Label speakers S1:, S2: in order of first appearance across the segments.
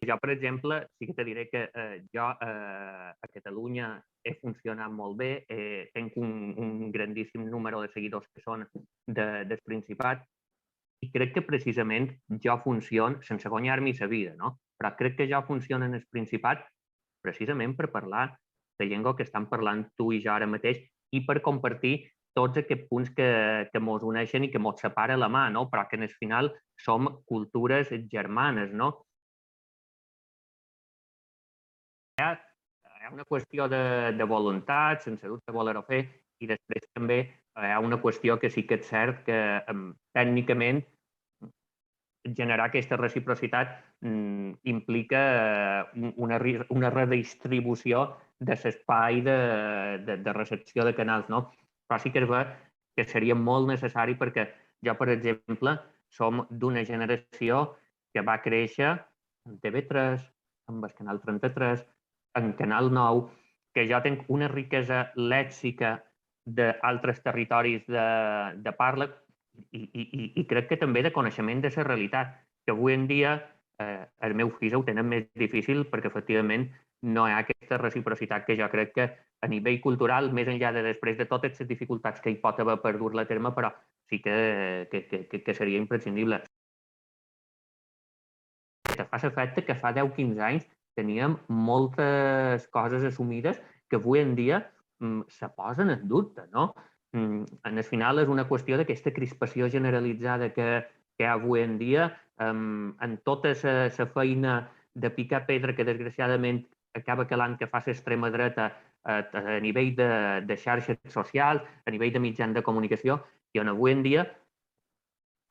S1: Jo, per exemple, sí que te diré que jo a Catalunya he funcionat molt bé, tinc un grandíssim número de seguidors que són del Principat i crec que precisament jo funciono sense guanyar-m'hi la vida, no? Però crec que jo funciono en el Principat precisament per parlar la llengua que estan parlant tu i jo ara mateix i per compartir tots aquests punts que mos uneixen i que mos separa la mà, no? Però que en el final som cultures germanes, no? Hi ha una qüestió de voluntat, sense dubte voler-ho fer, i després també hi ha una qüestió que sí que és cert que tècnicament generar aquesta reciprocitat implica una redistribució de l'espai de recepció de canals, no? Però sí que és ver que seria molt necessari perquè jo, per exemple, som d'una generació que va créixer en TV3, amb el canal 33, en Canal 9, que jo tinc una riquesa lèxica d'altres territoris de parla i crec que també de coneixement de la realitat, que avui en dia els meus fills ho tenen més difícil perquè efectivament no hi ha aquesta reciprocitat que jo crec que a nivell cultural, més enllà de després de totes les dificultats que hi pot haver per dur-la a terme, però sí que seria imprescindible. Fa l'efecte que fa 10-15 anys teníem moltes coses assumides que avui en dia se posen en dubte, no? En el final és una qüestió d'aquesta crispació generalitzada que hi ha avui en dia, en tota la feina de picar pedra que desgraciadament acaba calant que fa l'extrema dreta a nivell de xarxes socials, a nivell de mitjans de comunicació, i on avui en dia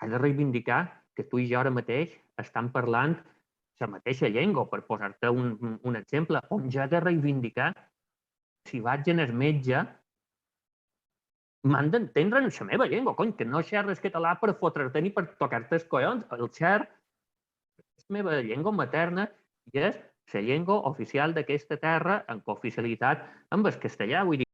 S1: has de reivindicar que tu i jo ara mateix estan parlant la mateixa llengua, per posar-te un exemple, on ja he de reivindicar si vaig en el metge m'han d'entendre en la meva llengua, cony, que no xerres català per fotre'l ni per tocar-te els collons. El xer és la meva llengua materna i és la llengua oficial d'aquesta terra en cooficialitat amb el castellà. Vull dir,